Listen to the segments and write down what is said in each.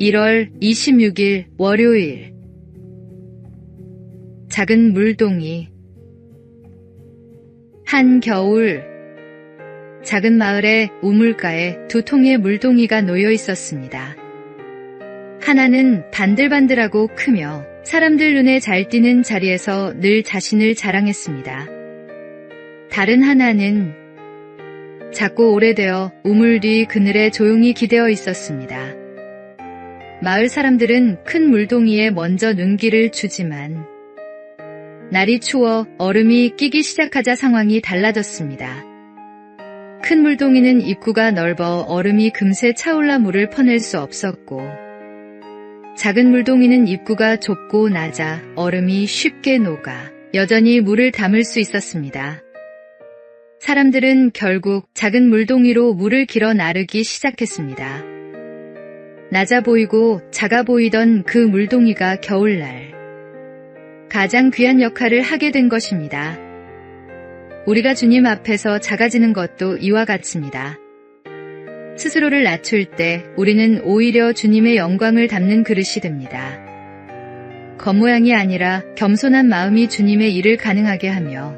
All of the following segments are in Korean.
1월 26일 월요일. 작은 물동이. 한겨울, 작은 마을의 우물가에 두 통의 물동이가 놓여 있었습니다. 하나는 반들반들하고 크며 사람들 눈에 잘 띄는 자리에서 늘 자신을 자랑했습니다. 다른 하나는 작고 오래되어 우물 뒤 그늘에 조용히 기대어 있었습니다. 마을 사람들은 큰 물동이에 먼저 눈길을 주지만 날이 추워 얼음이 끼기 시작하자 상황이 달라졌습니다. 큰 물동이는 입구가 넓어 얼음이 금세 차올라 물을 퍼낼 수 없었고, 작은 물동이는 입구가 좁고 낮아 얼음이 쉽게 녹아 여전히 물을 담을 수 있었습니다. 사람들은 결국 작은 물동이로 물을 길어 나르기 시작했습니다. 낮아 보이고 작아 보이던 그 물동이가 겨울날 가장 귀한 역할을 하게 된 것입니다. 우리가 주님 앞에서 작아지는 것도 이와 같습니다. 스스로를 낮출 때 우리는 오히려 주님의 영광을 담는 그릇이 됩니다. 겉모양이 아니라 겸손한 마음이 주님의 일을 가능하게 하며,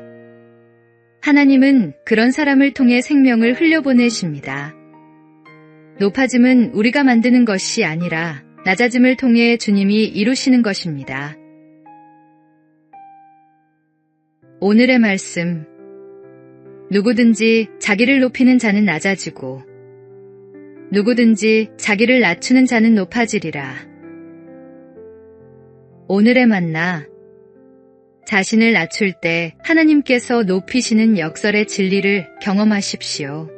하나님은 그런 사람을 통해 생명을 흘려보내십니다. 높아짐은 우리가 만드는 것이 아니라 낮아짐을 통해 주님이 이루시는 것입니다. 오늘의 말씀. 누구든지 자기를 높이는 자는 낮아지고 누구든지 자기를 낮추는 자는 높아지리라. 오늘의 만나. 자신을 낮출 때 하나님께서 높이시는 역설의 진리를 경험하십시오.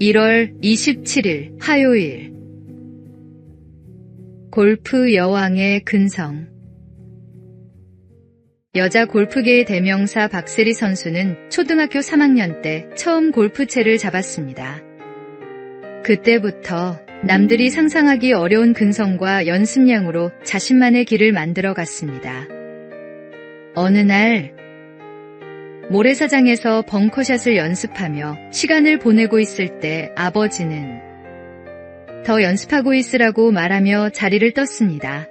(1월 27일) 화요일. 골프 여왕의 근성. 여자 골프계의 대명사 박세리 선수는 초등학교 3학년 때 처음 골프채를 잡았습니다. 그때부터 남들이 상상하기 어려운 근성과 연습량으로 자신만의 길을 만들어 갔습니다. 어느 날 모래사장에서 벙커샷을 연습하며 시간을 보내고 있을 때 아버지는 더 연습하고 있으라고 말하며 자리를 떴습니다.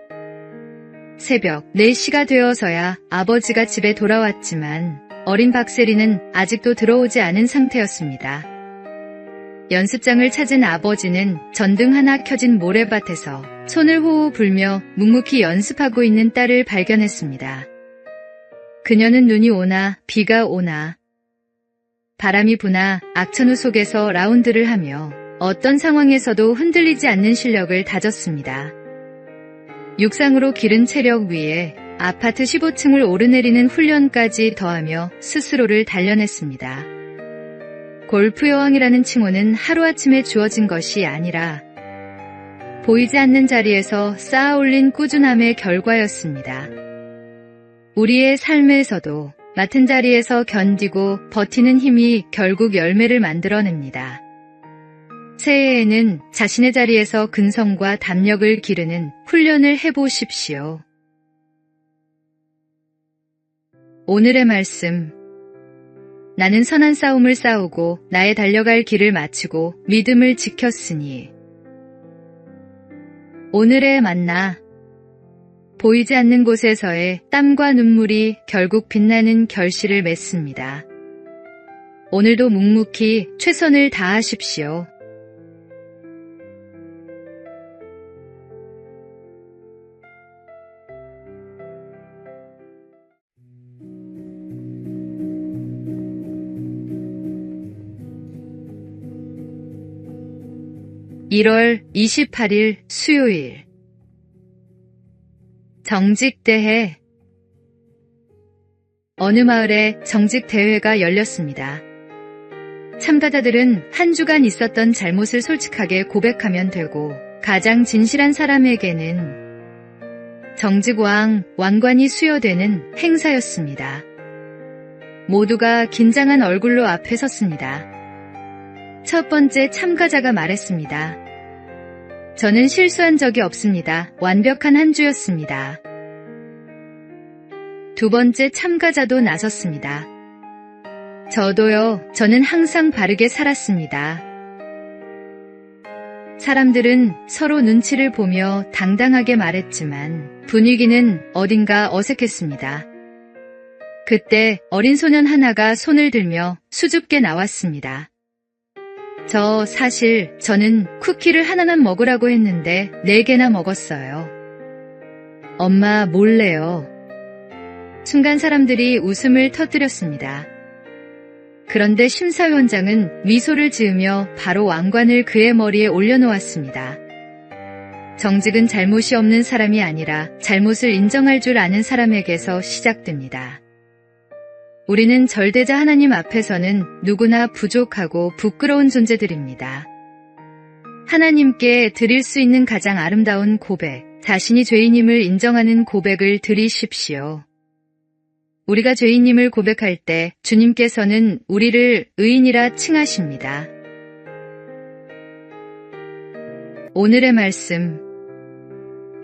새벽 4시가 되어서야 아버지가 집에 돌아왔지만 어린 박세리는 아직도 들어오지 않은 상태였습니다. 연습장을 찾은 아버지는 전등 하나 켜진 모래밭에서 손을 호호 불며 묵묵히 연습하고 있는 딸을 발견했습니다. 그녀는 눈이 오나 비가 오나 바람이 부나 악천후 속에서 라운드를 하며 어떤 상황에서도 흔들리지 않는 실력을 다졌습니다. 육상으로 기른 체력 위에 아파트 15층을 오르내리는 훈련까지 더하며 스스로를 단련했습니다. 골프 여왕이라는 칭호는 하루아침에 주어진 것이 아니라 보이지 않는 자리에서 쌓아 올린 꾸준함의 결과였습니다. 우리의 삶에서도 맡은 자리에서 견디고 버티는 힘이 결국 열매를 만들어냅니다. 새해에는 자신의 자리에서 근성과 담력을 기르는 훈련을 해보십시오. 오늘의 말씀. 나는 선한 싸움을 싸우고 나의 달려갈 길을 마치고 믿음을 지켰으니. 오늘의 만나. 보이지 않는 곳에서의 땀과 눈물이 결국 빛나는 결실을 맺습니다. 오늘도 묵묵히 최선을 다하십시오. (1월 28일) 수요일. 정직대회. 어느 마을에 정직대회가 열렸습니다. 참가자들은 한 주간 있었던 잘못을 솔직하게 고백하면 되고, 가장 진실한 사람에게는 정직왕, 왕관이 수여되는 행사였습니다. 모두가 긴장한 얼굴로 앞에 섰습니다. 첫 번째 참가자가 말했습니다. 저는 실수한 적이 없습니다. 완벽한 한 주였습니다. 두 번째 참가자도 나섰습니다. 저도요. 저는 항상 바르게 살았습니다. 사람들은 서로 눈치를 보며 당당하게 말했지만 분위기는 어딘가 어색했습니다. 그때 어린 소년 하나가 손을 들며 수줍게 나왔습니다. 저는 쿠키를 하나만 먹으라고 했는데 4개나 먹었어요. 엄마 몰래요. 순간 사람들이 웃음을 터뜨렸습니다. 그런데 심사위원장은 미소를 지으며 바로 왕관을 그의 머리에 올려놓았습니다. 정직은 잘못이 없는 사람이 아니라 잘못을 인정할 줄 아는 사람에게서 시작됩니다. 우리는 절대자 하나님 앞에서는 누구나 부족하고 부끄러운 존재들입니다. 하나님께 드릴 수 있는 가장 아름다운 고백, 자신이 죄인임을 인정하는 고백을 드리십시오. 우리가 죄인임을 고백할 때 주님께서는 우리를 의인이라 칭하십니다. 오늘의 말씀.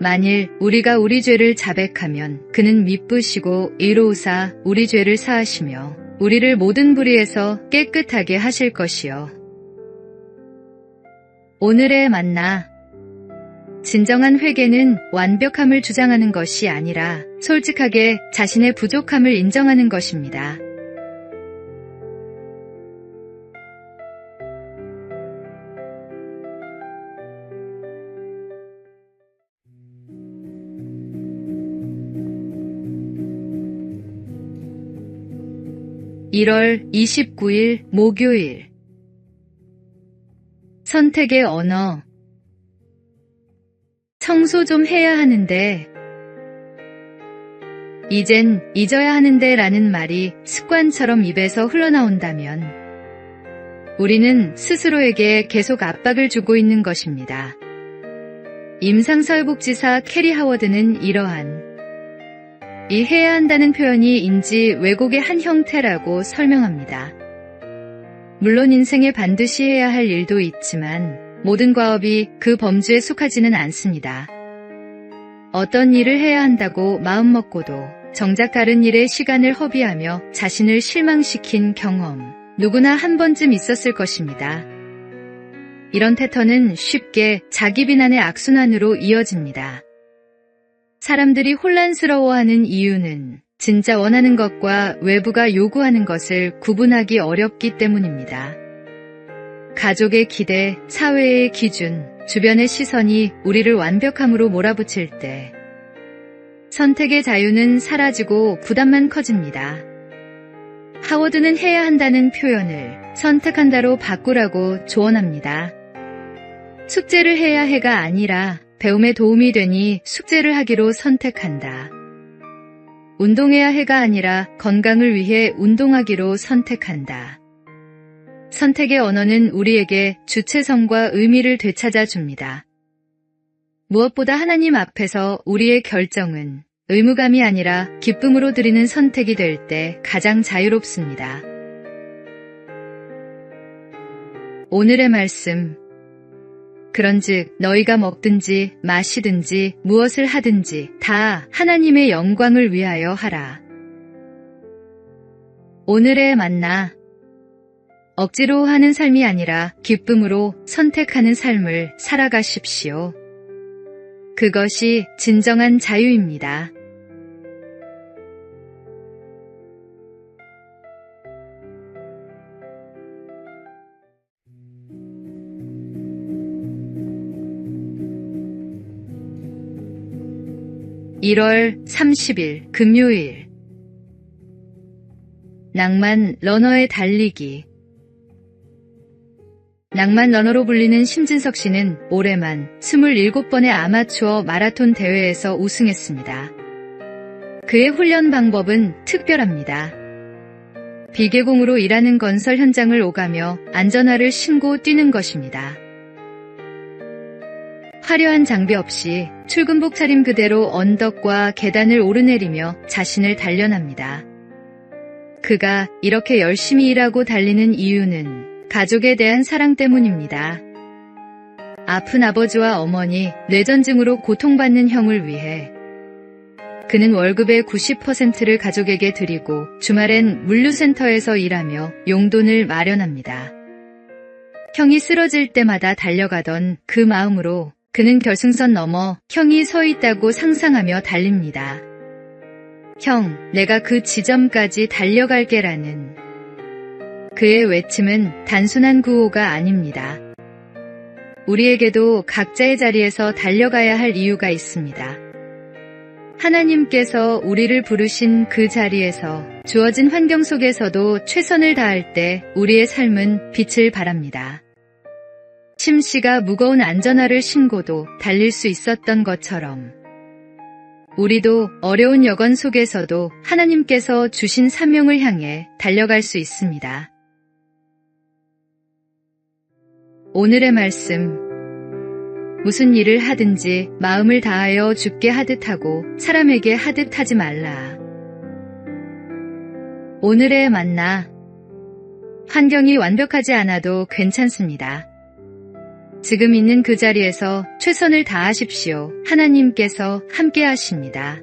만일 우리가 우리 죄를 자백하면 그는 미쁘시고 의로우사 우리 죄를 사하시며 우리를 모든 불의에서 깨끗하게 하실 것이요. 오늘의 만나. 진정한 회개는 완벽함을 주장하는 것이 아니라 솔직하게 자신의 부족함을 인정하는 것입니다. (1월 29일) 목요일. 선택의 언어. 청소 좀 해야 하는데, 이젠 잊어야 하는데 라는 말이 습관처럼 입에서 흘러나온다면 우리는 스스로에게 계속 압박을 주고 있는 것입니다. 임상사회복지사 캐리 하워드는 이 해야 한다는 표현이 인지 왜곡의 한 형태라고 설명합니다. 물론 인생에 반드시 해야 할 일도 있지만 모든 과업이 그 범주에 속하지는 않습니다. 어떤 일을 해야 한다고 마음먹고도 정작 다른 일에 시간을 허비하며 자신을 실망시킨 경험, 누구나 한 번쯤 있었을 것입니다. 이런 패턴은 쉽게 자기 비난의 악순환으로 이어집니다. 사람들이 혼란스러워하는 이유는 진짜 원하는 것과 외부가 요구하는 것을 구분하기 어렵기 때문입니다. 가족의 기대, 사회의 기준, 주변의 시선이 우리를 완벽함으로 몰아붙일 때 선택의 자유는 사라지고 부담만 커집니다. 하워드는 해야 한다는 표현을 선택한다로 바꾸라고 조언합니다. 숙제를 해야 해가 아니라 배움에 도움이 되니 숙제를 하기로 선택한다. 운동해야 해가 아니라 건강을 위해 운동하기로 선택한다. 선택의 언어는 우리에게 주체성과 의미를 되찾아 줍니다. 무엇보다 하나님 앞에서 우리의 결정은 의무감이 아니라 기쁨으로 드리는 선택이 될 때 가장 자유롭습니다. 오늘의 말씀. 그런즉 너희가 먹든지 마시든지 무엇을 하든지 다 하나님의 영광을 위하여 하라. 오늘의 만나. 억지로 하는 삶이 아니라 기쁨으로 선택하는 삶을 살아가십시오. 그것이 진정한 자유입니다. (1월 30일) 금요일. 낭만 러너의 달리기. 낭만 러너로 불리는 심진석 씨는 올해만 27번의 아마추어 마라톤 대회에서 우승했습니다. 그의 훈련 방법은 특별합니다. 비계공으로 일하는 건설 현장을 오가며 안전화를 신고 뛰는 것입니다. 화려한 장비 없이 출근복 차림 그대로 언덕과 계단을 오르내리며 자신을 단련합니다. 그가 이렇게 열심히 일하고 달리는 이유는 가족에 대한 사랑 때문입니다. 아픈 아버지와 어머니, 뇌전증으로 고통받는 형을 위해 그는 월급의 90%를 가족에게 드리고 주말엔 물류센터에서 일하며 용돈을 마련합니다. 형이 쓰러질 때마다 달려가던 그 마음으로 그는 결승선 넘어 형이 서 있다고 상상하며 달립니다. 형, 내가 그 지점까지 달려갈게라는 그의 외침은 단순한 구호가 아닙니다. 우리에게도 각자의 자리에서 달려가야 할 이유가 있습니다. 하나님께서 우리를 부르신 그 자리에서 주어진 환경 속에서도 최선을 다할 때 우리의 삶은 빛을 발합니다. 심씨가 무거운 안전화를 신고도 달릴 수 있었던 것처럼 우리도 어려운 여건 속에서도 하나님께서 주신 사명을 향해 달려갈 수 있습니다. 오늘의 말씀. 무슨 일을 하든지 마음을 다하여 주께 하듯 하고 사람에게 하듯 하지 말라. 오늘의 만나. 환경이 완벽하지 않아도 괜찮습니다. 지금 있는 그 자리에서 최선을 다하십시오. 하나님께서 함께 하십니다.